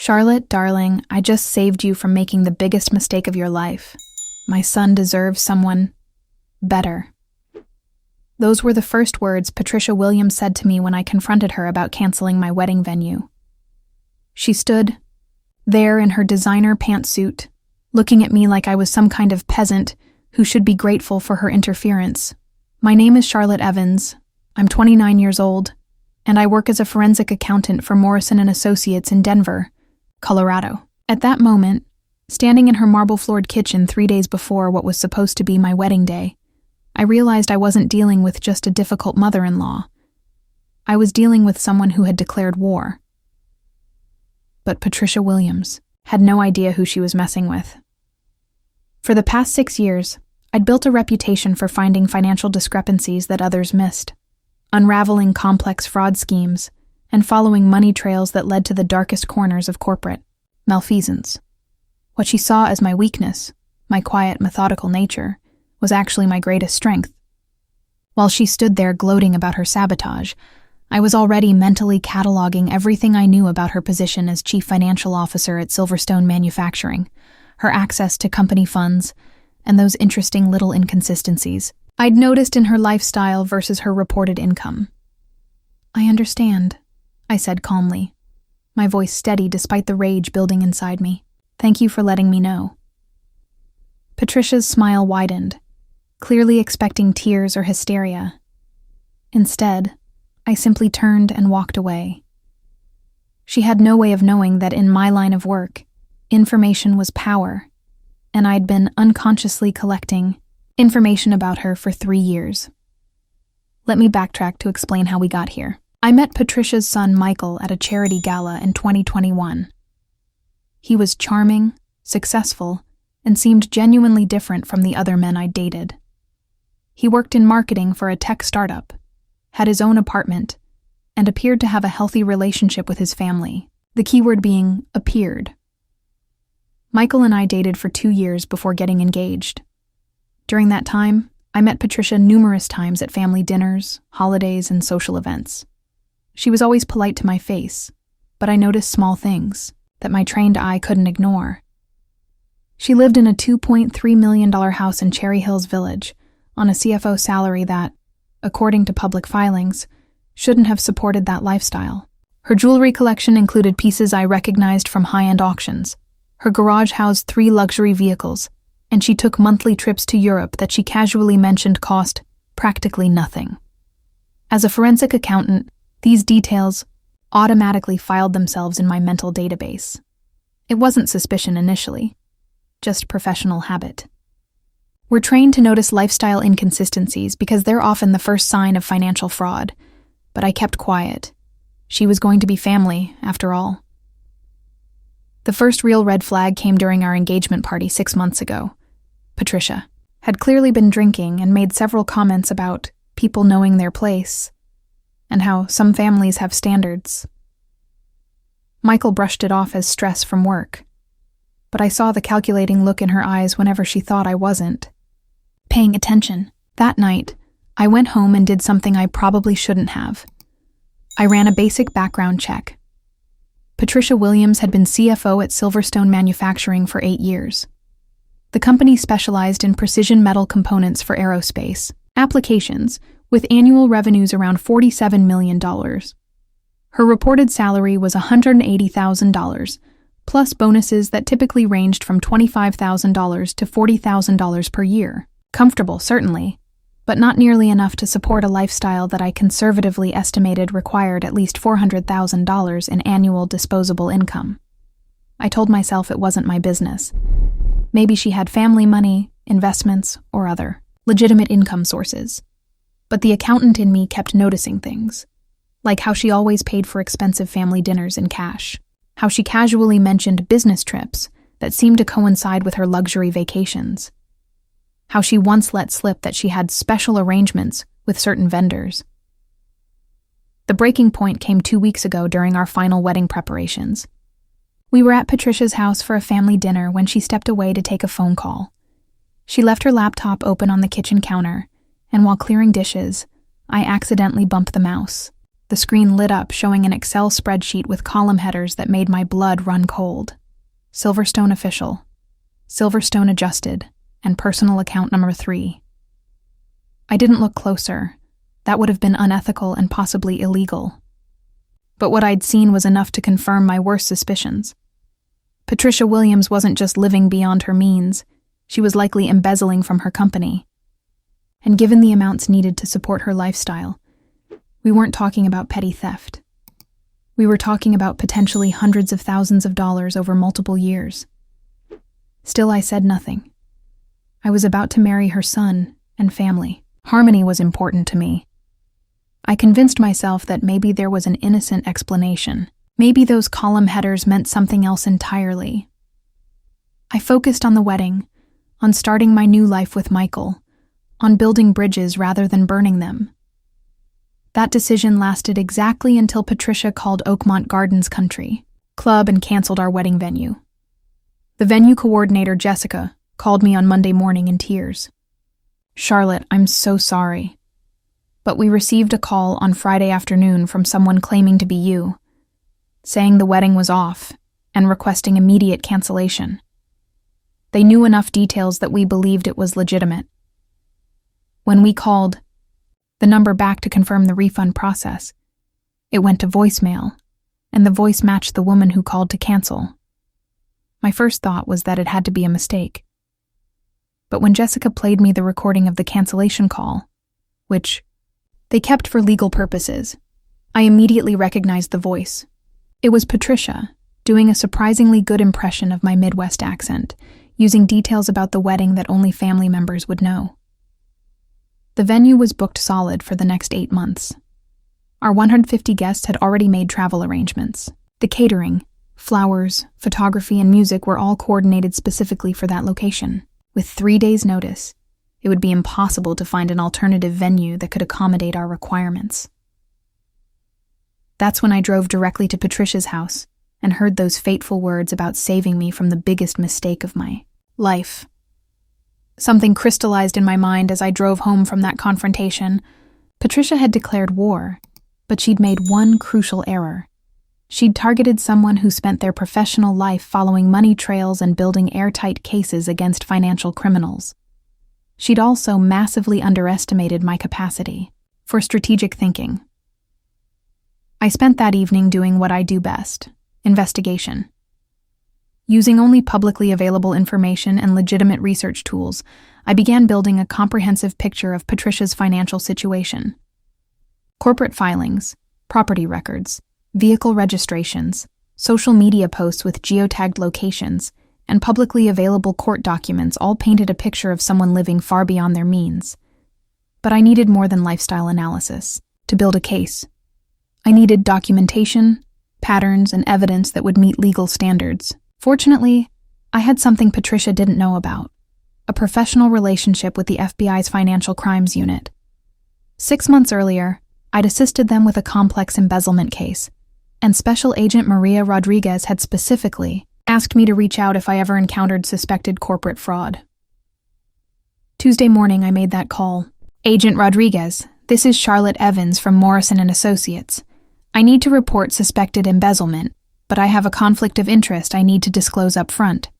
"Charlotte, darling, I just saved you from making the biggest mistake of your life. My son deserves someone better." Those were the first words Patricia Williams said to me when I confronted her about canceling my wedding venue. She stood there in her designer pantsuit, looking at me like I was some kind of peasant who should be grateful for her interference. "My name is Charlotte Evans. I'm 29 years old, and I work as a forensic accountant for Morrison & Associates in Denver, Colorado." At that moment, standing in her marble-floored kitchen 3 days before what was supposed to be my wedding day, I realized I wasn't dealing with just a difficult mother-in-law. I was dealing with someone who had declared war. But Patricia Williams had no idea who she was messing with. For the past 6 years, I'd built a reputation for finding financial discrepancies that others missed, unraveling complex fraud schemes, and following money trails that led to the darkest corners of corporate malfeasance. What she saw as my weakness, my quiet, methodical nature, was actually my greatest strength. While she stood there gloating about her sabotage, I was already mentally cataloging everything I knew about her position as chief financial officer at Silverstone Manufacturing, her access to company funds, and those interesting little inconsistencies I'd noticed in her lifestyle versus her reported income. "I understand," I said calmly, my voice steady despite the rage building inside me. "Thank you for letting me know." Patricia's smile widened, clearly expecting tears or hysteria. Instead, I simply turned and walked away. She had no way of knowing that in my line of work, information was power, and I'd been unconsciously collecting information about her for 3 years. Let me backtrack to explain how we got here. I met Patricia's son Michael at a charity gala in 2021. He was charming, successful, and seemed genuinely different from the other men I'd dated. He worked in marketing for a tech startup, had his own apartment, and appeared to have a healthy relationship with his family, the keyword being appeared. Michael and I dated for 2 years before getting engaged. During that time, I met Patricia numerous times at family dinners, holidays, and social events. She was always polite to my face, but I noticed small things that my trained eye couldn't ignore. She lived in a $2.3 million house in Cherry Hills Village on a CFO salary that, according to public filings, shouldn't have supported that lifestyle. Her jewelry collection included pieces I recognized from high-end auctions. Her garage housed 3 luxury vehicles, and she took monthly trips to Europe that she casually mentioned cost practically nothing. As a forensic accountant, these details automatically filed themselves in my mental database. It wasn't suspicion initially, just professional habit. We're trained to notice lifestyle inconsistencies because they're often the first sign of financial fraud, but I kept quiet. She was going to be family, after all. The first real red flag came during our engagement party 6 months ago. Patricia had clearly been drinking and made several comments about people knowing their place and how some families have standards. Michael brushed it off as stress from work, but I saw the calculating look in her eyes whenever she thought I wasn't paying attention. That night, I went home and did something I probably shouldn't have. I ran a basic background check. Patricia Williams had been CFO at Silverstone Manufacturing for 8 years. The company specialized in precision metal components for aerospace applications, with annual revenues around $47 million. Her reported salary was $180,000, plus bonuses that typically ranged from $25,000 to $40,000 per year. Comfortable, certainly, but not nearly enough to support a lifestyle that I conservatively estimated required at least $400,000 in annual disposable income. I told myself it wasn't my business. Maybe she had family money, investments, or other legitimate income sources. But the accountant in me kept noticing things, like how she always paid for expensive family dinners in cash, how she casually mentioned business trips that seemed to coincide with her luxury vacations, how she once let slip that she had special arrangements with certain vendors. The breaking point came 2 weeks ago during our final wedding preparations. We were at Patricia's house for a family dinner when she stepped away to take a phone call. She left her laptop open on the kitchen counter, and while clearing dishes, I accidentally bumped the mouse. The screen lit up, showing an Excel spreadsheet with column headers that made my blood run cold. Silverstone Official, Silverstone Adjusted, and Personal Account Number 3. I didn't look closer. That would have been unethical and possibly illegal. But what I'd seen was enough to confirm my worst suspicions. Patricia Williams wasn't just living beyond her means, she was likely embezzling from her company. And given the amounts needed to support her lifestyle, we weren't talking about petty theft. We were talking about potentially hundreds of thousands of dollars over multiple years. Still, I said nothing. I was about to marry her son and family. Harmony was important to me. I convinced myself that maybe there was an innocent explanation. Maybe those column headers meant something else entirely. I focused on the wedding, on starting my new life with Michael, on building bridges rather than burning them. That decision lasted exactly until Patricia called Oakmont Gardens Country Club and canceled our wedding venue. The venue coordinator, Jessica, called me on Monday morning in tears. "Charlotte, I'm so sorry. But we received a call on Friday afternoon from someone claiming to be you, saying the wedding was off and requesting immediate cancellation. They knew enough details that we believed it was legitimate. When we called the number back to confirm the refund process, it went to voicemail, and the voice matched the woman who called to cancel. My first thought was that it had to be a mistake. But when Jessica played me the recording of the cancellation call, which they kept for legal purposes, I immediately recognized the voice. It was Patricia, doing a surprisingly good impression of my Midwest accent, using details about the wedding that only family members would know. The venue was booked solid for the next 8 months. Our 150 guests had already made travel arrangements. The catering, flowers, photography, and music were all coordinated specifically for that location. With 3 days' notice, it would be impossible to find an alternative venue that could accommodate our requirements. That's when I drove directly to Patricia's house and heard those fateful words about saving me from the biggest mistake of my life. Something crystallized in my mind as I drove home from that confrontation. Patricia had declared war, but she'd made one crucial error. She'd targeted someone who spent their professional life following money trails and building airtight cases against financial criminals. She'd also massively underestimated my capacity for strategic thinking. I spent that evening doing what I do best: investigation. Using only publicly available information and legitimate research tools, I began building a comprehensive picture of Patricia's financial situation. Corporate filings, property records, vehicle registrations, social media posts with geotagged locations, and publicly available court documents all painted a picture of someone living far beyond their means. But I needed more than lifestyle analysis to build a case. I needed documentation, patterns, and evidence that would meet legal standards. Fortunately, I had something Patricia didn't know about: a professional relationship with the FBI's Financial Crimes Unit. 6 months earlier, I'd assisted them with a complex embezzlement case, and Special Agent Maria Rodriguez had specifically asked me to reach out if I ever encountered suspected corporate fraud. Tuesday morning, I made that call. "Agent Rodriguez, this is Charlotte Evans from Morrison & Associates. I need to report suspected embezzlement, but I have a conflict of interest I need to disclose up front."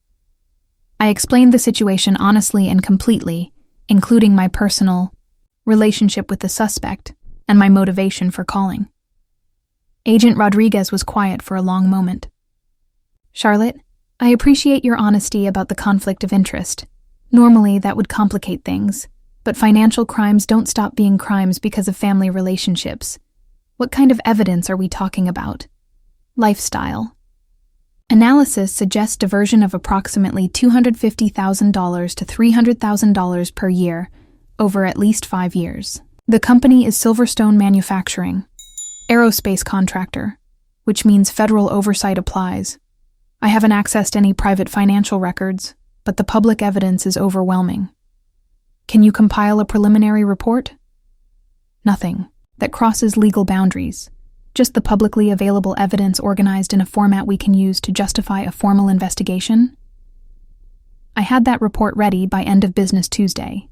I explained the situation honestly and completely, including my personal relationship with the suspect and my motivation for calling. Agent Rodriguez was quiet for a long moment. "Charlotte, I appreciate your honesty about the conflict of interest. Normally, that would complicate things, but financial crimes don't stop being crimes because of family relationships. What kind of evidence are we talking about?" Lifestyle. Analysis suggests diversion of approximately $250,000 to $300,000 per year over at least 5 years. The company is Silverstone Manufacturing, aerospace contractor, which means federal oversight applies. I haven't accessed any private financial records, but the public evidence is overwhelming. Can you compile a preliminary report? Nothing that crosses legal boundaries. Just the publicly available evidence organized in a format we can use to justify a formal investigation? I had that report ready by end of business Tuesday.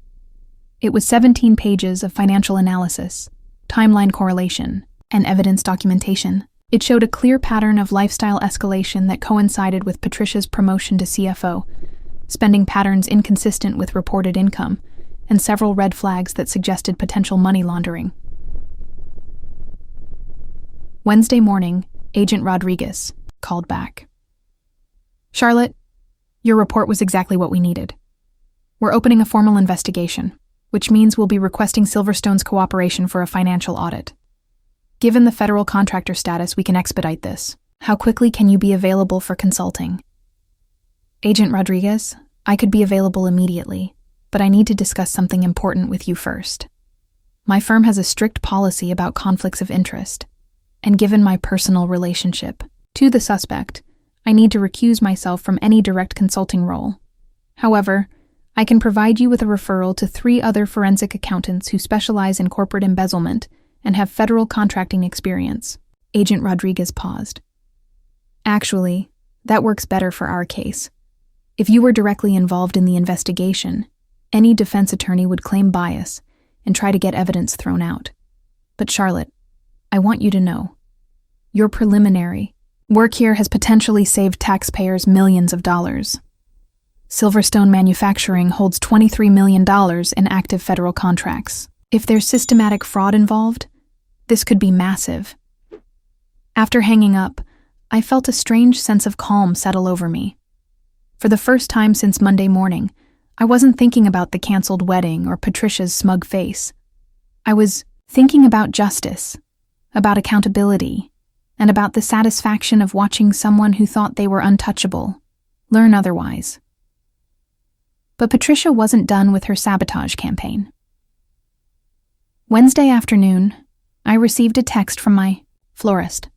It was 17 pages of financial analysis, timeline correlation, and evidence documentation. It showed a clear pattern of lifestyle escalation that coincided with Patricia's promotion to CFO, spending patterns inconsistent with reported income, and several red flags that suggested potential money laundering. Wednesday morning, Agent Rodriguez called back. "Charlotte, your report was exactly what we needed. We're opening a formal investigation, which means we'll be requesting Silverstone's cooperation for a financial audit. Given the federal contractor status, we can expedite this. How quickly can you be available for consulting?" "Agent Rodriguez, I could be available immediately, but I need to discuss something important with you first. My firm has a strict policy about conflicts of interest, and given my personal relationship to the suspect, I need to recuse myself from any direct consulting role. However, I can provide you with a referral to 3 other forensic accountants who specialize in corporate embezzlement and have federal contracting experience." Agent Rodriguez paused. "Actually, that works better for our case. If you were directly involved in the investigation, any defense attorney would claim bias and try to get evidence thrown out. But Charlotte, I want you to know, your preliminary work here has potentially saved taxpayers millions of dollars. Silverstone Manufacturing holds $23 million in active federal contracts. If there's systematic fraud involved, this could be massive." After hanging up, I felt a strange sense of calm settle over me. For the first time since Monday morning, I wasn't thinking about the canceled wedding or Patricia's smug face. I was thinking about justice, about accountability, and about the satisfaction of watching someone who thought they were untouchable learn otherwise. But Patricia wasn't done with her sabotage campaign. Wednesday afternoon, I received a text from my florist.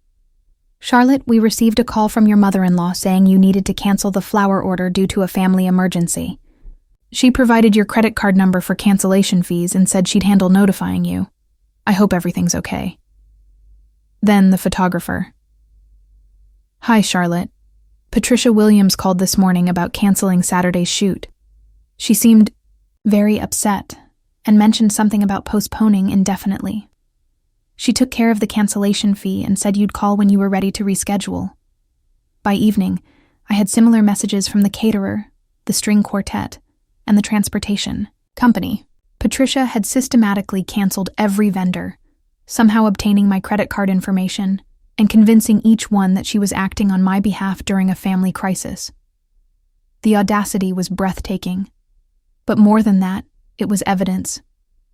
"Charlotte, we received a call from your mother-in-law saying you needed to cancel the flower order due to a family emergency. She provided your credit card number for cancellation fees and said she'd handle notifying you. I hope everything's okay." Then the photographer. "Hi, Charlotte. Patricia Williams called this morning about canceling Saturday's shoot. She seemed very upset and mentioned something about postponing indefinitely. She took care of the cancellation fee and said you'd call when you were ready to reschedule. By evening, I had similar messages from the caterer, the string quartet, and the transportation company. Patricia had systematically canceled every vendor, somehow obtaining my credit card information and convincing each one that she was acting on my behalf during a family crisis. The audacity was breathtaking. But more than that, it was evidence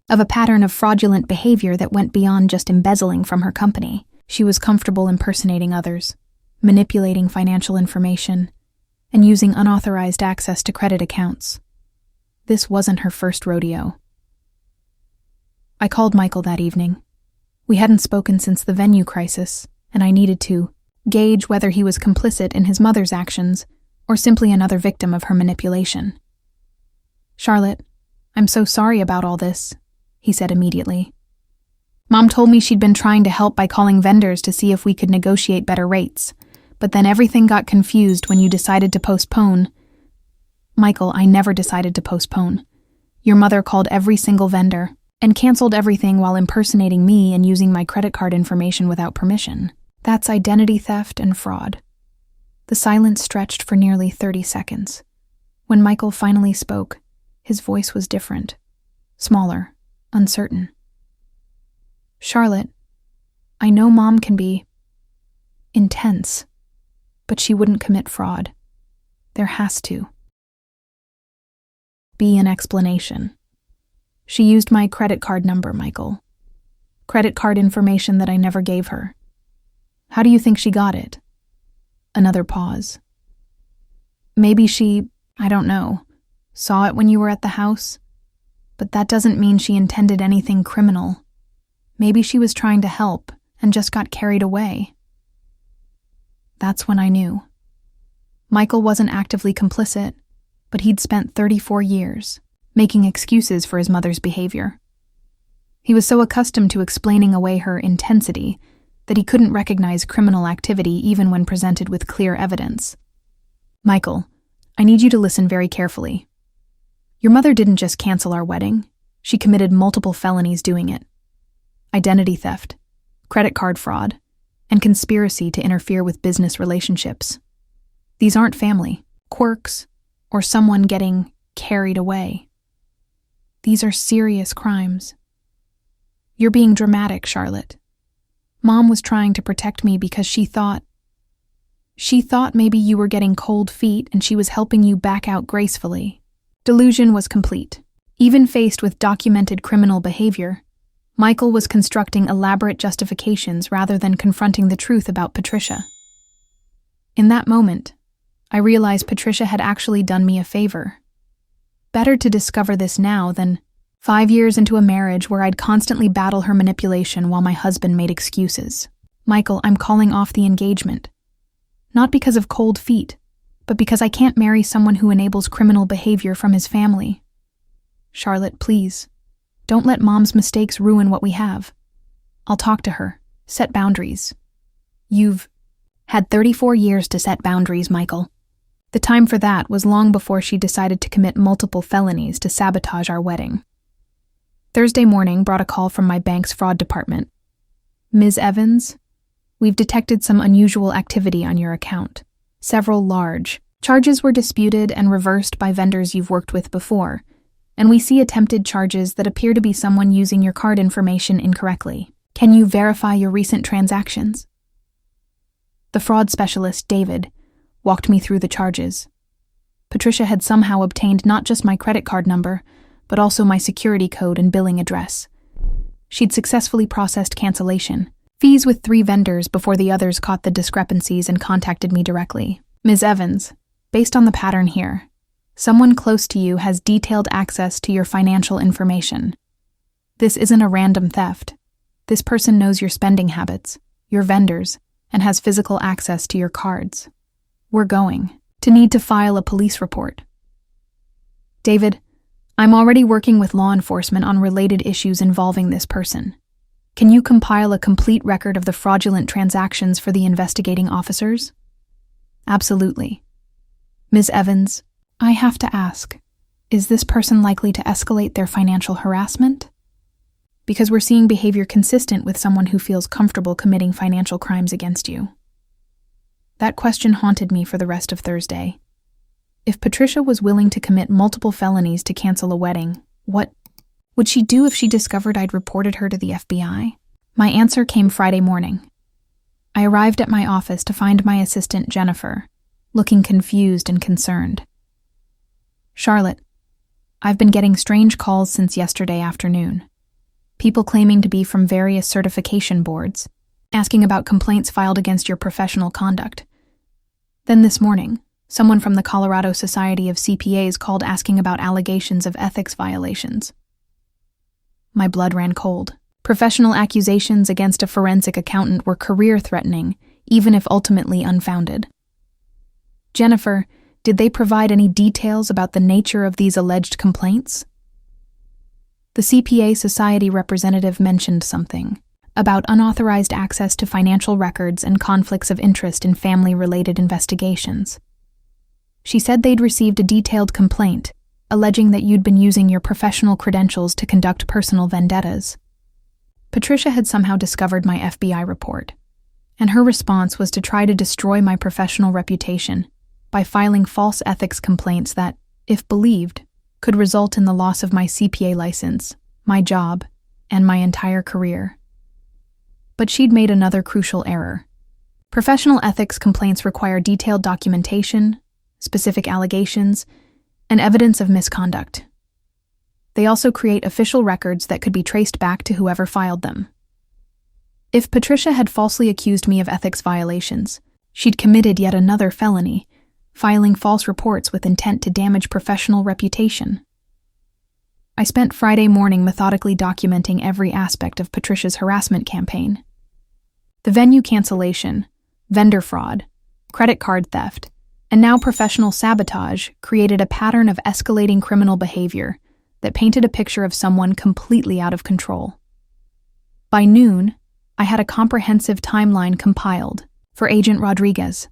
of a pattern of fraudulent behavior that went beyond just embezzling from her company. She was comfortable impersonating others, manipulating financial information, and using unauthorized access to credit accounts. This wasn't her first rodeo. I called Michael that evening. We hadn't spoken since the venue crisis, and I needed to gauge whether he was complicit in his mother's actions or simply another victim of her manipulation. "Charlotte, I'm so sorry about all this," he said immediately. "Mom told me she'd been trying to help by calling vendors to see if we could negotiate better rates, but then everything got confused when you decided to postpone." "Michael, I never decided to postpone. Your mother called every single vendor and canceled everything while impersonating me and using my credit card information without permission. That's identity theft and fraud." The silence stretched for nearly 30 seconds. When Michael finally spoke, his voice was different, smaller, uncertain. "Charlotte, I know Mom can be intense, but she wouldn't commit fraud. There has to be an explanation. She used my credit card number, Michael. Credit card information that I never gave her. How do you think she got it?" Another pause. "Maybe she, I don't know, saw it when you were at the house? But that doesn't mean she intended anything criminal. Maybe she was trying to help and just got carried away." That's when I knew. Michael wasn't actively complicit, but he'd spent 34 years making excuses for his mother's behavior. He was so accustomed to explaining away her intensity that he couldn't recognize criminal activity even when presented with clear evidence. "Michael, I need you to listen very carefully. Your mother didn't just cancel our wedding. She committed multiple felonies doing it. Identity theft, credit card fraud, and conspiracy to interfere with business relationships. These aren't family, quirks, or someone getting carried away. These are serious crimes. You're being dramatic, Charlotte. Mom was trying to protect me because she thought maybe you were getting cold feet and she was helping you back out gracefully. Delusion was complete. Even faced with documented criminal behavior, Michael was constructing elaborate justifications rather than confronting the truth about Patricia. In that moment, I realized Patricia had actually done me a favor. Better to discover this now than 5 years into a marriage where I'd constantly battle her manipulation while my husband made excuses. Michael, I'm calling off the engagement. Not because of cold feet, but because I can't marry someone who enables criminal behavior from his family. Charlotte, please, don't let Mom's mistakes ruin what we have. I'll talk to her, set boundaries. You've had 34 years to set boundaries, Michael. The time for that was long before she decided to commit multiple felonies to sabotage our wedding. Thursday morning brought a call from my bank's fraud department. Ms. Evans, we've detected some unusual activity on your account. Several large charges were disputed and reversed by vendors you've worked with before, and we see attempted charges that appear to be someone using your card information incorrectly. Can you verify your recent transactions? The fraud specialist, David, walked me through the charges. Patricia had somehow obtained not just my credit card number, but also my security code and billing address. She'd successfully processed cancellation fees with 3 vendors before the others caught the discrepancies and contacted me directly. Ms. Evans, based on the pattern here, someone close to you has detailed access to your financial information. This isn't a random theft. This person knows your spending habits, your vendors, and has physical access to your cards. We're going to need to file a police report. David, I'm already working with law enforcement on related issues involving this person. Can you compile a complete record of the fraudulent transactions for the investigating officers? Absolutely. Ms. Evans, I have to ask, is this person likely to escalate their financial harassment? Because we're seeing behavior consistent with someone who feels comfortable committing financial crimes against you. That question haunted me for the rest of Thursday. If Patricia was willing to commit multiple felonies to cancel a wedding, what would she do if she discovered I'd reported her to the FBI? My answer came Friday morning. I arrived at my office to find my assistant, Jennifer, looking confused and concerned. Charlotte, I've been getting strange calls since yesterday afternoon. People claiming to be from various certification boards, asking about complaints filed against your professional conduct. Then this morning, someone from the Colorado Society of CPAs called asking about allegations of ethics violations. My blood ran cold. Professional accusations against a forensic accountant were career-threatening, even if ultimately unfounded. Jennifer, did they provide any details about the nature of these alleged complaints? The CPA Society representative mentioned something about unauthorized access to financial records and conflicts of interest in family-related investigations. She said they'd received a detailed complaint, alleging that you'd been using your professional credentials to conduct personal vendettas. Patricia had somehow discovered my FBI report, and her response was to try to destroy my professional reputation by filing false ethics complaints that, if believed, could result in the loss of my CPA license, my job, and my entire career. But she'd made another crucial error. Professional ethics complaints require detailed documentation, specific allegations, and evidence of misconduct. They also create official records that could be traced back to whoever filed them. If Patricia had falsely accused me of ethics violations, she'd committed yet another felony, filing false reports with intent to damage professional reputation. I spent Friday morning methodically documenting every aspect of Patricia's harassment campaign. The venue cancellation, vendor fraud, credit card theft, and now professional sabotage created a pattern of escalating criminal behavior that painted a picture of someone completely out of control. By noon, I had a comprehensive timeline compiled for Agent Rodriguez,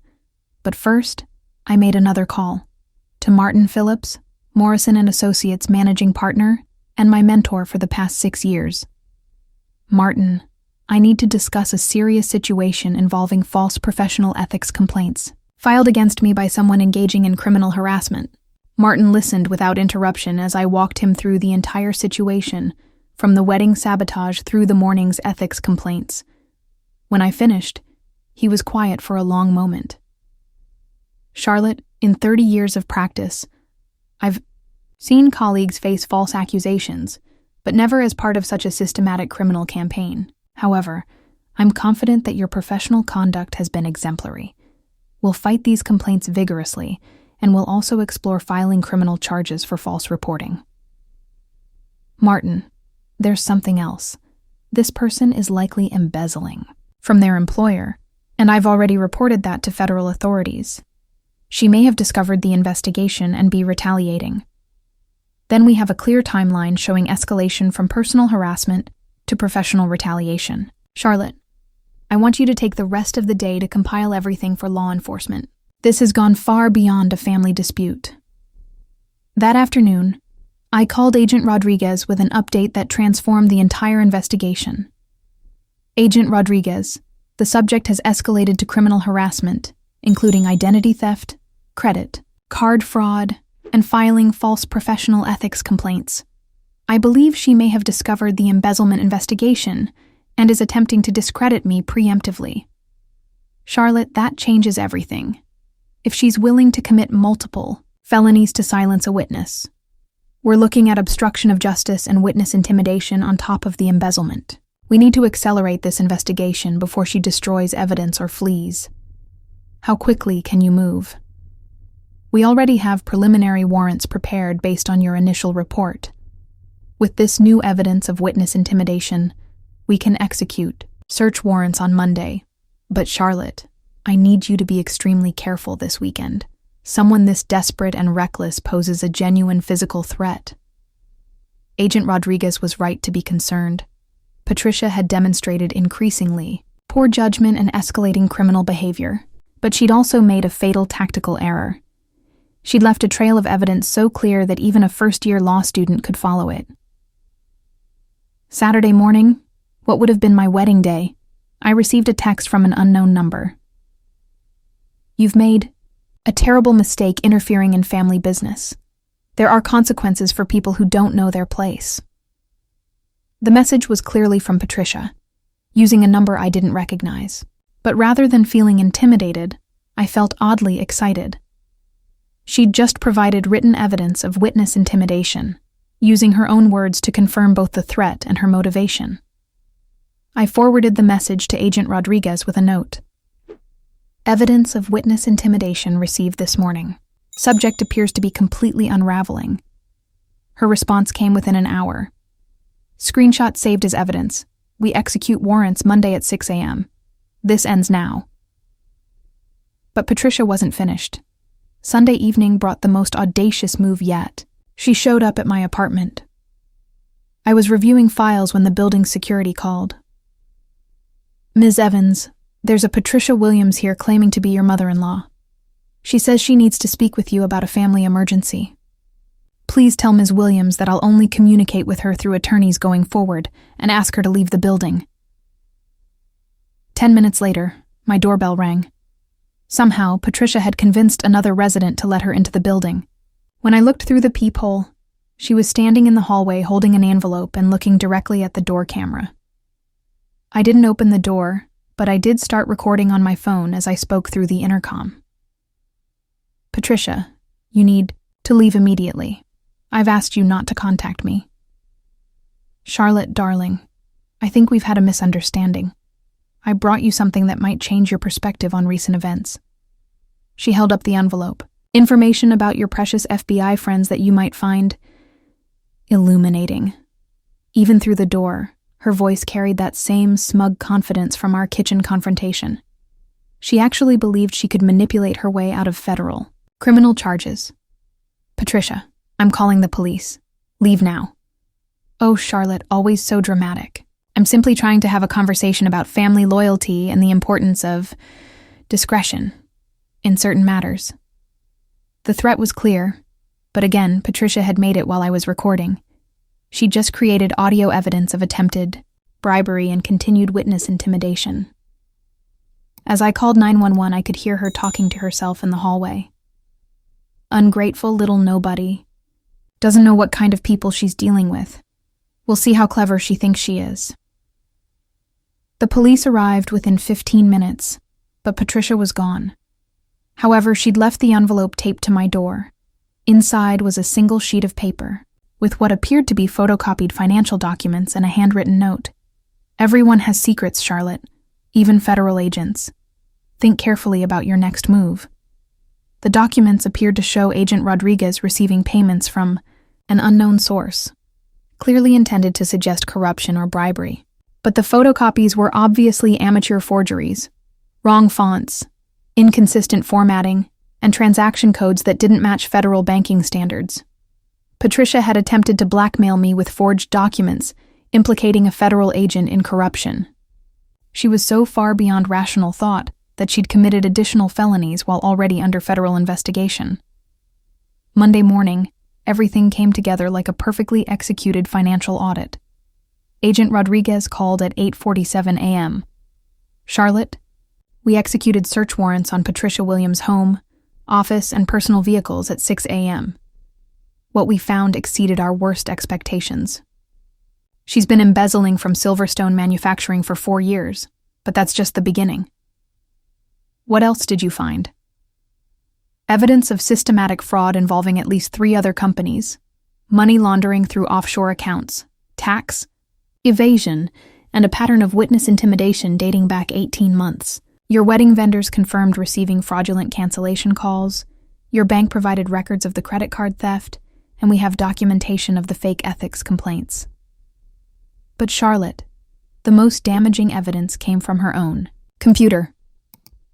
but first, I made another call to Martin Phillips, Morrison & Associates managing partner, and my mentor for the past 6 years. Martin, I need to discuss a serious situation involving false professional ethics complaints filed against me by someone engaging in criminal harassment. Martin listened without interruption as I walked him through the entire situation, from the wedding sabotage through the morning's ethics complaints. When I finished, he was quiet for a long moment. Charlotte, in 30 years of practice, I've seen colleagues face false accusations, but never as part of such a systematic criminal campaign. However, I'm confident that your professional conduct has been exemplary. We'll fight these complaints vigorously, and we'll also explore filing criminal charges for false reporting. Martin, there's something else. This person is likely embezzling from their employer, and I've already reported that to federal authorities. She may have discovered the investigation and be retaliating. Then we have a clear timeline showing escalation from personal harassment to professional retaliation. Charlotte, I want you to take the rest of the day to compile everything for law enforcement. This has gone far beyond a family dispute. That afternoon, I called Agent Rodriguez with an update that transformed the entire investigation. Agent Rodriguez, the subject has escalated to criminal harassment, including identity theft, credit, card fraud, and filing false professional ethics complaints. I believe she may have discovered the embezzlement investigation and is attempting to discredit me preemptively. Charlotte, that changes everything. If she's willing to commit multiple felonies to silence a witness, we're looking at obstruction of justice and witness intimidation on top of the embezzlement. We need to accelerate this investigation before she destroys evidence or flees. How quickly can you move? We already have preliminary warrants prepared based on your initial report. With this new evidence of witness intimidation, we can execute search warrants on Monday. But Charlotte, I need you to be extremely careful this weekend. Someone this desperate and reckless poses a genuine physical threat. Agent Rodriguez was right to be concerned. Patricia had demonstrated increasingly poor judgment and escalating criminal behavior, but she'd also made a fatal tactical error. She'd left a trail of evidence so clear that even a first-year law student could follow it. Saturday morning, what would have been my wedding day, I received a text from an unknown number. You've made a terrible mistake interfering in family business. There are consequences for people who don't know their place. The message was clearly from Patricia, using a number I didn't recognize. But rather than feeling intimidated, I felt oddly excited. She'd just provided written evidence of witness intimidation, using her own words to confirm both the threat and her motivation. I forwarded the message to Agent Rodriguez with a note. Evidence of witness intimidation received this morning. Subject appears to be completely unraveling. Her response came within an hour. Screenshot saved as evidence. We execute warrants Monday at 6 a.m. This ends now. But Patricia wasn't finished. Sunday evening brought the most audacious move yet. She showed up at my apartment. I was reviewing files when the building's security called. Ms. Evans, there's a Patricia Williams here claiming to be your mother-in-law. She says she needs to speak with you about a family emergency. Please tell Ms. Williams that I'll only communicate with her through attorneys going forward and ask her to leave the building. 10 minutes later, my doorbell rang. Somehow, Patricia had convinced another resident to let her into the building. When I looked through the peephole, she was standing in the hallway holding an envelope and looking directly at the door camera. I didn't open the door, but I did start recording on my phone as I spoke through the intercom. Patricia, you need to leave immediately. I've asked you not to contact me. Charlotte, darling, I think we've had a misunderstanding. I brought you something that might change your perspective on recent events. She held up the envelope. Information about your precious FBI friends that you might find illuminating. Even through the door, her voice carried that same smug confidence from our kitchen confrontation. She actually believed she could manipulate her way out of federal criminal charges. Patricia, I'm calling the police. Leave now. Oh, Charlotte, always so dramatic. I'm simply trying to have a conversation about family loyalty and the importance of discretion in certain matters. The threat was clear, but again, Patricia had made it while I was recording. She just created audio evidence of attempted bribery, and continued witness intimidation. As I called 911, I could hear her talking to herself in the hallway. Ungrateful little nobody. Doesn't know what kind of people she's dealing with. We'll see how clever she thinks she is. The police arrived within 15 minutes, but Patricia was gone. However, she'd left the envelope taped to my door. Inside was a single sheet of paper, with what appeared to be photocopied financial documents and a handwritten note. Everyone has secrets, Charlotte, even federal agents. Think carefully about your next move. The documents appeared to show Agent Rodriguez receiving payments from an unknown source, clearly intended to suggest corruption or bribery. But the photocopies were obviously amateur forgeries, wrong fonts, inconsistent formatting, and transaction codes that didn't match federal banking standards. Patricia had attempted to blackmail me with forged documents, implicating a federal agent in corruption. She was so far beyond rational thought that she'd committed additional felonies while already under federal investigation. Monday morning, everything came together like a perfectly executed financial audit. Agent Rodriguez called at 8:47 a.m. Charlotte, we executed search warrants on Patricia Williams' home, office, and personal vehicles at 6 a.m. What we found exceeded our worst expectations. She's been embezzling from Silverstone Manufacturing for 4 years, but that's just the beginning. What else did you find? Evidence of systematic fraud involving at least 3 other companies, money laundering through offshore accounts, tax, evasion, and a pattern of witness intimidation dating back 18 months. Your wedding vendors confirmed receiving fraudulent cancellation calls, your bank provided records of the credit card theft, and we have documentation of the fake ethics complaints. But Charlotte, the most damaging evidence came from her own computer.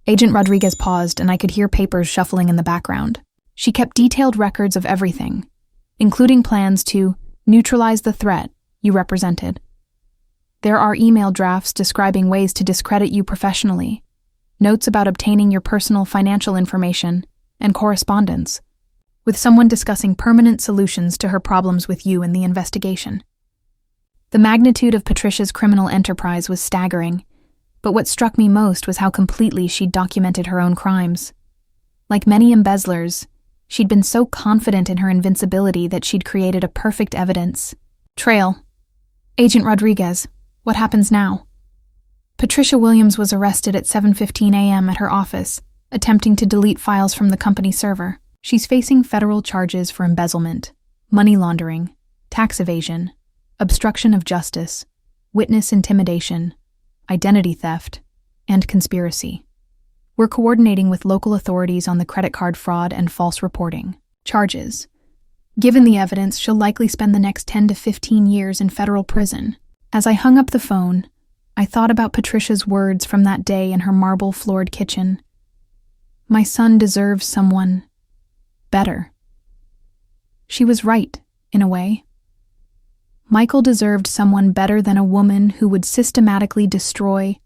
Agent Rodriguez paused, and I could hear papers shuffling in the background. She kept detailed records of everything, including plans to neutralize the threat you represented. There are email drafts describing ways to discredit you professionally, notes about obtaining your personal financial information, and correspondence, with someone discussing permanent solutions to her problems with you in the investigation. The magnitude of Patricia's criminal enterprise was staggering, but what struck me most was how completely she'd documented her own crimes. Like many embezzlers, she'd been so confident in her invincibility that she'd created a perfect evidence trail. Agent Rodriguez, what happens now? Patricia Williams was arrested at 7:15 a.m. at her office, attempting to delete files from the company server. She's facing federal charges for embezzlement, money laundering, tax evasion, obstruction of justice, witness intimidation, identity theft, and conspiracy. We're coordinating with local authorities on the credit card fraud and false reporting charges. Given the evidence, she'll likely spend the next 10 to 15 years in federal prison. As I hung up the phone, I thought about Patricia's words from that day in her marble-floored kitchen. My son deserves someone better. She was right, in a way. Michael deserved someone better than a woman who would systematically destroy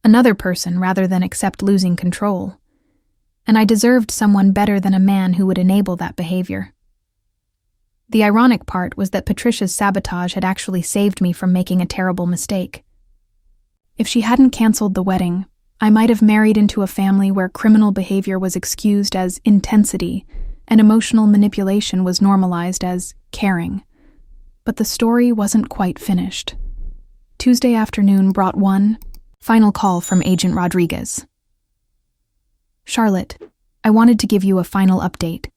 another person rather than accept losing control. And I deserved someone better than a man who would enable that behavior. The ironic part was that Patricia's sabotage had actually saved me from making a terrible mistake. If she hadn't canceled the wedding, I might have married into a family where criminal behavior was excused as intensity and emotional manipulation was normalized as caring. But the story wasn't quite finished. Tuesday afternoon brought one final call from Agent Rodriguez. Charlotte, I wanted to give you a final update.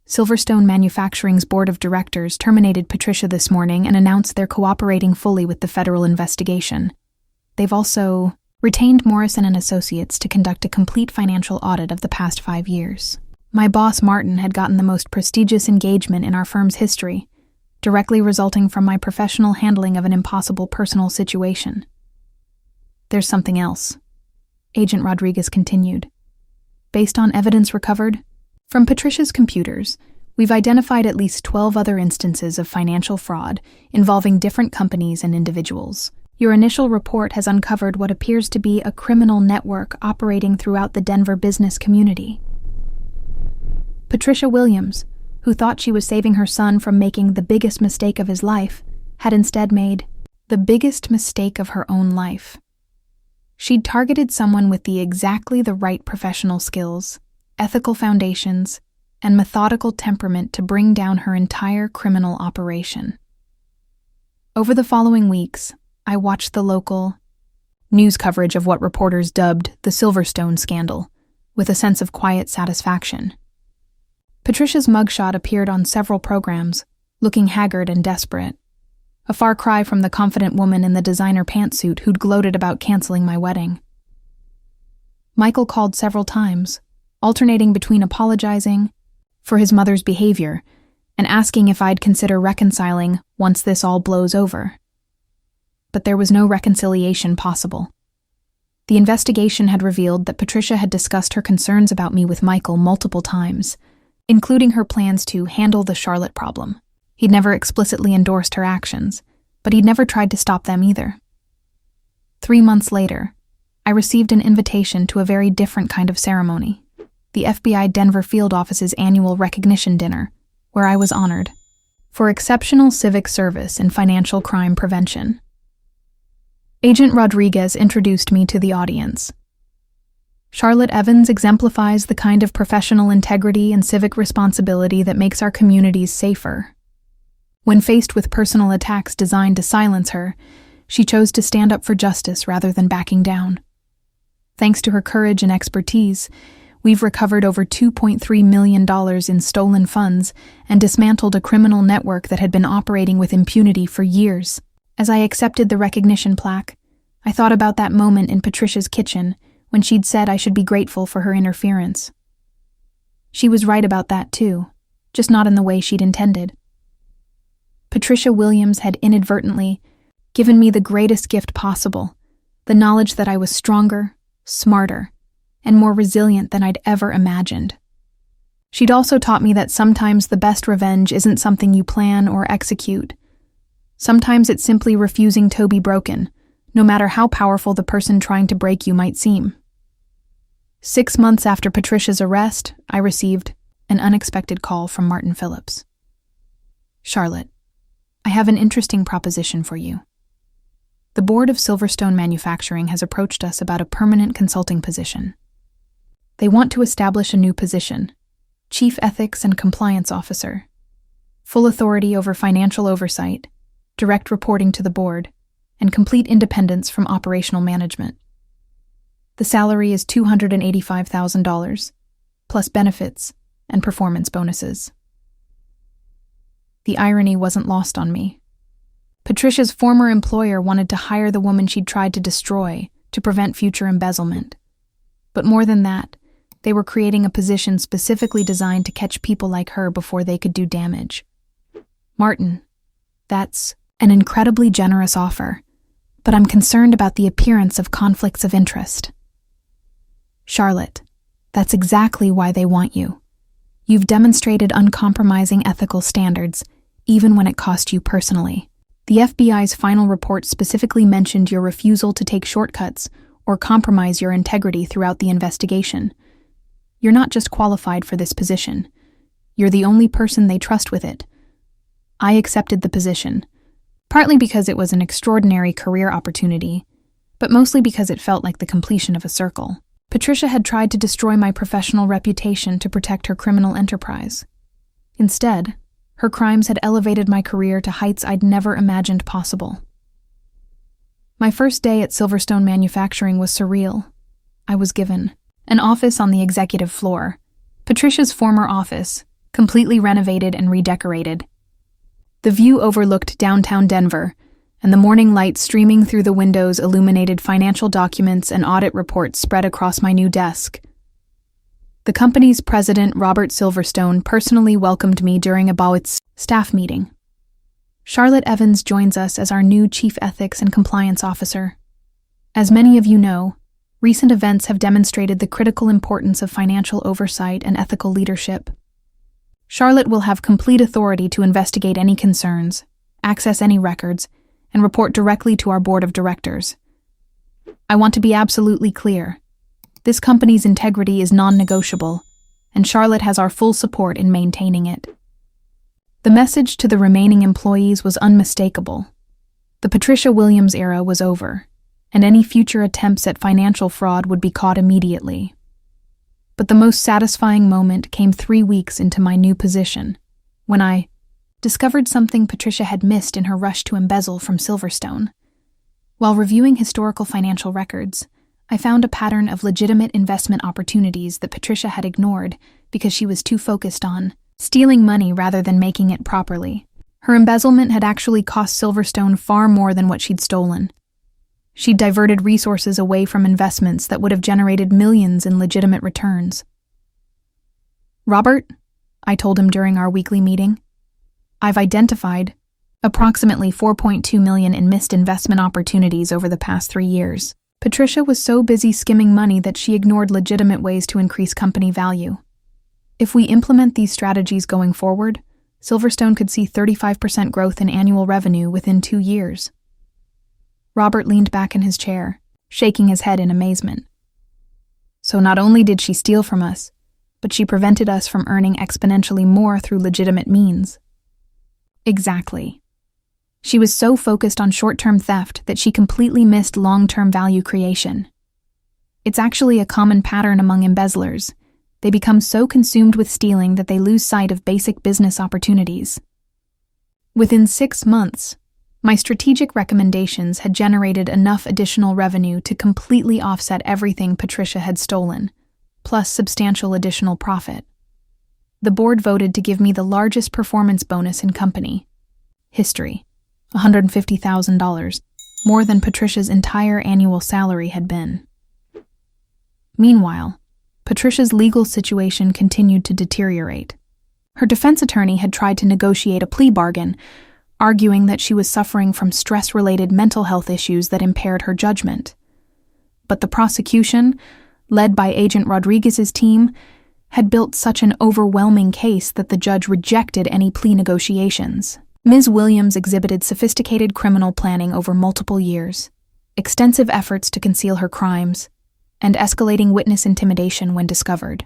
Silverstone Manufacturing's board of directors terminated Patricia this morning and announced they're cooperating fully with the federal investigation. They've also retained Morrison & Associates to conduct a complete financial audit of the past 5 years. My boss, Martin, had gotten the most prestigious engagement in our firm's history, directly resulting from my professional handling of an impossible personal situation. There's something else, Agent Rodriguez continued. Based on evidence recovered from Patricia's computers, we've identified at least 12 other instances of financial fraud involving different companies and individuals. Your initial report has uncovered what appears to be a criminal network operating throughout the Denver business community. Patricia Williams, who thought she was saving her son from making the biggest mistake of his life, had instead made the biggest mistake of her own life. She'd targeted someone with exactly the right professional skills, ethical foundations, and methodical temperament to bring down her entire criminal operation. Over the following weeks, I watched the local news coverage of what reporters dubbed the Silverstone scandal with a sense of quiet satisfaction. Patricia's mugshot appeared on several programs, looking haggard and desperate, a far cry from the confident woman in the designer pantsuit who'd gloated about canceling my wedding. Michael called several times, alternating between apologizing for his mother's behavior and asking if I'd consider reconciling once this all blows over. But there was no reconciliation possible. The investigation had revealed that Patricia had discussed her concerns about me with Michael multiple times, including her plans to handle the Charlotte problem. He'd never explicitly endorsed her actions, but he'd never tried to stop them either. 3 months later, I received an invitation to a very different kind of ceremony, the FBI Denver Field Office's annual recognition dinner, where I was honored for exceptional civic service in financial crime prevention. Agent Rodriguez introduced me to the audience. Charlotte Evans exemplifies the kind of professional integrity and civic responsibility that makes our communities safer. When faced with personal attacks designed to silence her, she chose to stand up for justice rather than backing down. Thanks to her courage and expertise, we've recovered over $2.3 million in stolen funds and dismantled a criminal network that had been operating with impunity for years. As I accepted the recognition plaque, I thought about that moment in Patricia's kitchen when she'd said I should be grateful for her interference. She was right about that too, just not in the way she'd intended. Patricia Williams had inadvertently given me the greatest gift possible, the knowledge that I was stronger, smarter, and more resilient than I'd ever imagined. She'd also taught me that sometimes the best revenge isn't something you plan or execute. Sometimes it's simply refusing to be broken, no matter how powerful the person trying to break you might seem. 6 months after Patricia's arrest, I received an unexpected call from Martin Phillips. "Charlotte, I have an interesting proposition for you. The board of Silverstone Manufacturing has approached us about a permanent consulting position. They want to establish a new position, Chief Ethics and Compliance Officer, full authority over financial oversight, direct reporting to the board, and complete independence from operational management. The salary is $285,000, plus benefits and performance bonuses." The irony wasn't lost on me. Patricia's former employer wanted to hire the woman she'd tried to destroy to prevent future embezzlement. But more than that, they were creating a position specifically designed to catch people like her before they could do damage. "Martin, that's an incredibly generous offer, but I'm concerned about the appearance of conflicts of interest." "Charlotte, that's exactly why they want you. You've demonstrated uncompromising ethical standards, even when it cost you personally. The FBI's final report specifically mentioned your refusal to take shortcuts or compromise your integrity throughout the investigation. You're not just qualified for this position. You're the only person they trust with it. I accepted the position, partly because it was an extraordinary career opportunity, but mostly because it felt like the completion of a circle. Patricia had tried to destroy my professional reputation to protect her criminal enterprise. Instead, her crimes had elevated my career to heights I'd never imagined possible. My first day at Silverstone Manufacturing was surreal. I was given an office on the executive floor, Patricia's former office, completely renovated and redecorated. The view overlooked downtown Denver, and the morning light streaming through the windows illuminated financial documents and audit reports spread across my new desk. The company's president, Robert Silverstone, personally welcomed me during a BOIT's staff meeting. Charlotte Evans joins us as our new Chief Ethics and Compliance Officer. As many of you know, recent events have demonstrated the critical importance of financial oversight and ethical leadership. Charlotte will have complete authority to investigate any concerns, access any records, and report directly to our board of directors. I want to be absolutely clear. This company's integrity is non-negotiable, and Charlotte has our full support in maintaining it. The message to the remaining employees was unmistakable. The Patricia Williams era was over, and any future attempts at financial fraud would be caught immediately. But the most satisfying moment came 3 weeks into my new position, when I discovered something Patricia had missed in her rush to embezzle from Silverstone. While reviewing historical financial records, I found a pattern of legitimate investment opportunities that Patricia had ignored because she was too focused on stealing money rather than making it properly. Her embezzlement had actually cost Silverstone far more than what she'd stolen. She'd diverted resources away from investments that would have generated millions in legitimate returns. "Robert," I told him during our weekly meeting, "I've identified approximately $4.2 million in missed investment opportunities over the past 3 years." Patricia was so busy skimming money that she ignored legitimate ways to increase company value. If we implement these strategies going forward, Silverstone could see 35% growth in annual revenue within 2 years. Robert leaned back in his chair, shaking his head in amazement. "So not only did she steal from us, but she prevented us from earning exponentially more through legitimate means." Exactly. She was so focused on short-term theft that she completely missed long-term value creation. It's actually a common pattern among embezzlers. They become so consumed with stealing that they lose sight of basic business opportunities. Within 6 months, my strategic recommendations had generated enough additional revenue to completely offset everything Patricia had stolen, plus substantial additional profit. The board voted to give me the largest performance bonus in company history, $150,000, more than Patricia's entire annual salary had been. Meanwhile, Patricia's legal situation continued to deteriorate. Her defense attorney had tried to negotiate a plea bargain, arguing that she was suffering from stress-related mental health issues that impaired her judgment. But the prosecution, led by Agent Rodriguez's team, had built such an overwhelming case that the judge rejected any plea negotiations. Ms. Williams exhibited sophisticated criminal planning over multiple years, extensive efforts to conceal her crimes, and escalating witness intimidation when discovered,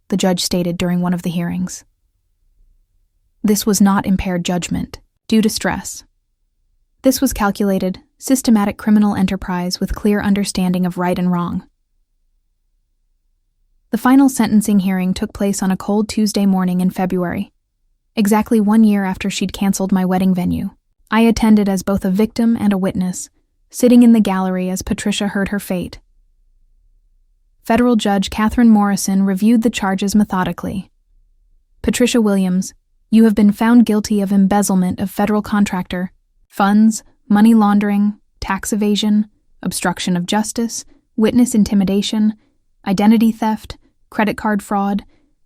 the judge stated during one of the hearings. This was not impaired judgment, due to stress. This was calculated, systematic criminal enterprise with clear understanding of right and wrong. The final sentencing hearing took place on a cold Tuesday morning in February, exactly 1 year after she'd canceled my wedding venue. I attended as both a victim and a witness, sitting in the gallery as Patricia heard her fate. Federal Judge Catherine Morrison reviewed the charges methodically. "Patricia Williams, you have been found guilty of embezzlement of federal contractor, funds, money laundering, tax evasion, obstruction of justice, witness intimidation, identity theft, credit card fraud,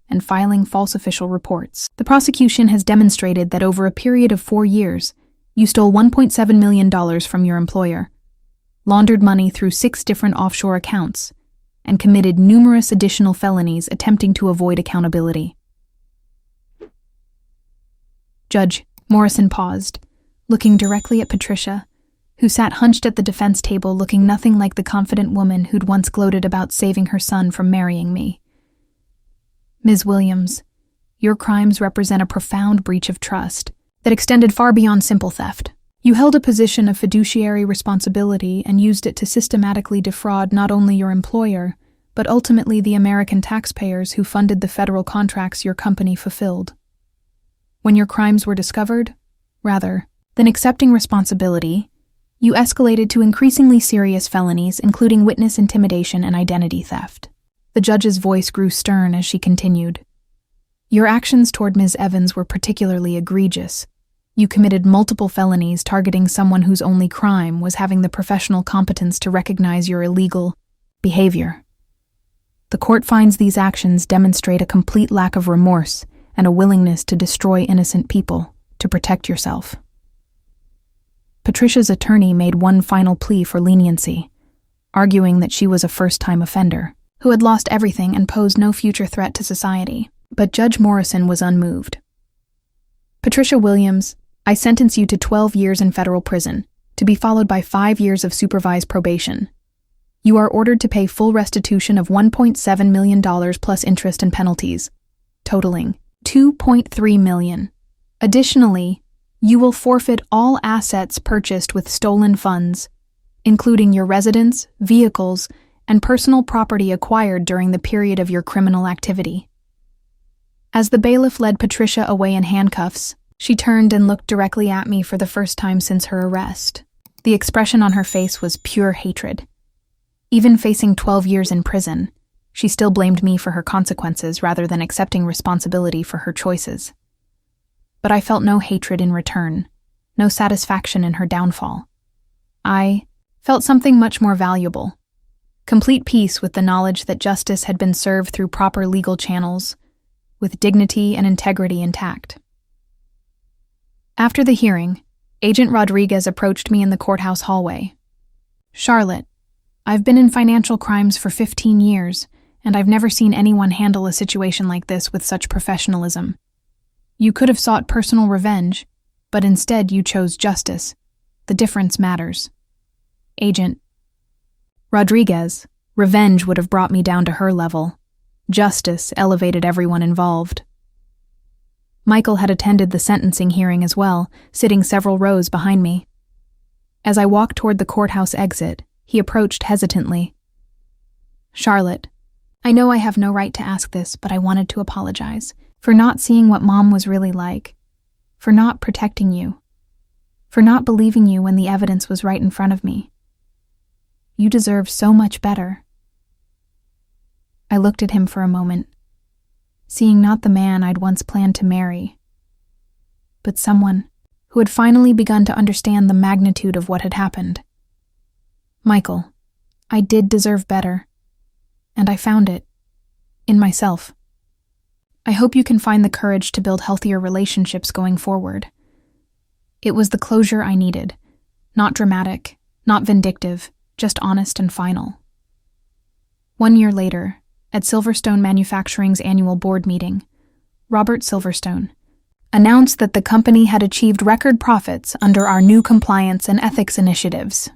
and filing false official reports. The prosecution has demonstrated that over a period of 4 years, you stole $1.7 million from your employer, laundered money through 6 different offshore accounts, and committed numerous additional felonies attempting to avoid accountability." Judge Morrison paused, looking directly at Patricia, who sat hunched at the defense table looking nothing like the confident woman who'd once gloated about saving her son from marrying me. "Ms. Williams, your crimes represent a profound breach of trust that extended far beyond simple theft. You held a position of fiduciary responsibility and used it to systematically defraud not only your employer, but ultimately the American taxpayers who funded the federal contracts your company fulfilled. When your crimes were discovered, rather than accepting responsibility, you escalated to increasingly serious felonies, including witness intimidation and identity theft." The judge's voice grew stern as she continued. "Your actions toward Ms. Evans were particularly egregious. You committed multiple felonies targeting someone whose only crime was having the professional competence to recognize your illegal behavior. The court finds these actions demonstrate a complete lack of remorse and a willingness to destroy innocent people to protect yourself." Patricia's attorney made one final plea for leniency, arguing that she was a first-time offender who had lost everything and posed no future threat to society. But Judge Morrison was unmoved. "Patricia Williams, I sentence you to 12 years in federal prison, to be followed by 5 years of supervised probation. You are ordered to pay full restitution of $1.7 million plus interest and penalties, totaling $2.3 million. Additionally, You will forfeit all assets purchased with stolen funds, including your residence, vehicles, and personal property acquired during the period of your criminal activity. As the bailiff led Patricia away in handcuffs, she turned and looked directly at me for the first time since her arrest. The expression on her face was pure hatred. Even facing 12 years in prison, she still blamed me for her consequences rather than accepting responsibility for her choices. But I felt no hatred in return, no satisfaction in her downfall. I felt something much more valuable: complete peace with the knowledge that justice had been served through proper legal channels, with dignity and integrity intact. After the hearing, Agent Rodriguez approached me in the courthouse hallway. "Charlotte, I've been in financial crimes for 15 years, and I've never seen anyone handle a situation like this with such professionalism. You could have sought personal revenge, but instead you chose justice. The difference matters." Agent Rodriguez, revenge would have brought me down to her level. Justice elevated everyone involved. Michael had attended the sentencing hearing as well, sitting several rows behind me. As I walked toward the courthouse exit, he approached hesitantly. "Charlotte, I know I have no right to ask this, but I wanted to apologize for not seeing what Mom was really like, for not protecting you, for not believing you when the evidence was right in front of me. You deserve so much better." I looked at him for a moment, seeing not the man I'd once planned to marry, but someone who had finally begun to understand the magnitude of what had happened. "Michael, I did deserve better, and I found it in myself. I hope you can find the courage to build healthier relationships going forward. It was the closure I needed, not dramatic, not vindictive, just honest and final." 1 year later, at Silverstone Manufacturing's annual board meeting, Robert Silverstone announced that the company had achieved record profits under our new compliance and ethics initiatives.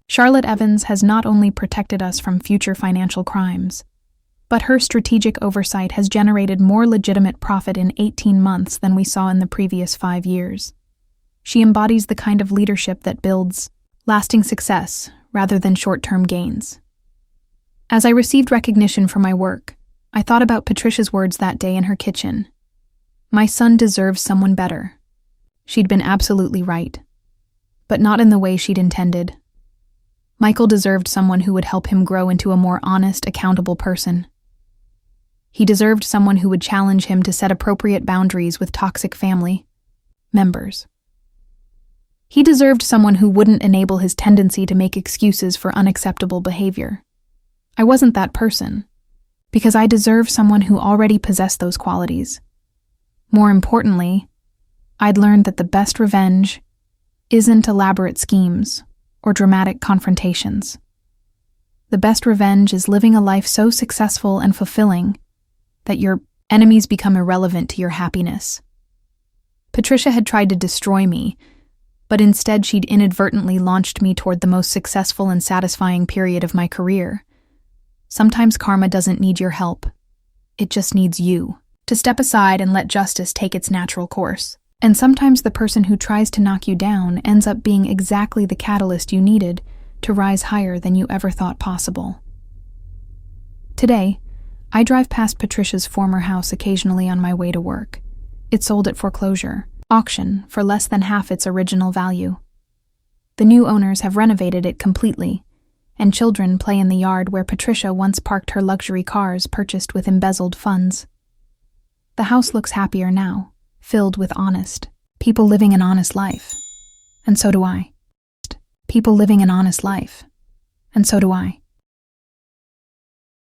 Charlotte Evans has not only protected us from future financial crimes, but her strategic oversight has generated more legitimate profit in 18 months than we saw in the previous 5 years. She embodies the kind of leadership that builds lasting success rather than short-term gains. As I received recognition for my work, I thought about Patricia's words that day in her kitchen. My son deserves someone better. She'd been absolutely right, but not in the way she'd intended. Michael deserved someone who would help him grow into a more honest, accountable person. He deserved someone who would challenge him to set appropriate boundaries with toxic family members. He deserved someone who wouldn't enable his tendency to make excuses for unacceptable behavior. I wasn't that person, because I deserve someone who already possessed those qualities. More importantly, I'd learned that the best revenge isn't elaborate schemes or dramatic confrontations. The best revenge is living a life so successful and fulfilling that your enemies become irrelevant to your happiness. Patricia had tried to destroy me, but instead she'd inadvertently launched me toward the most successful and satisfying period of my career. Sometimes karma doesn't need your help. It just needs you to step aside and let justice take its natural course. And sometimes the person who tries to knock you down ends up being exactly the catalyst you needed to rise higher than you ever thought possible. Today, I drive past Patricia's former house occasionally on my way to work. It sold at foreclosure, auction, for less than half its original value. The new owners have renovated it completely, and children play in the yard where Patricia once parked her luxury cars purchased with embezzled funds. The house looks happier now, filled with honest people living an honest life. And so do I. People living an honest life. And so do I.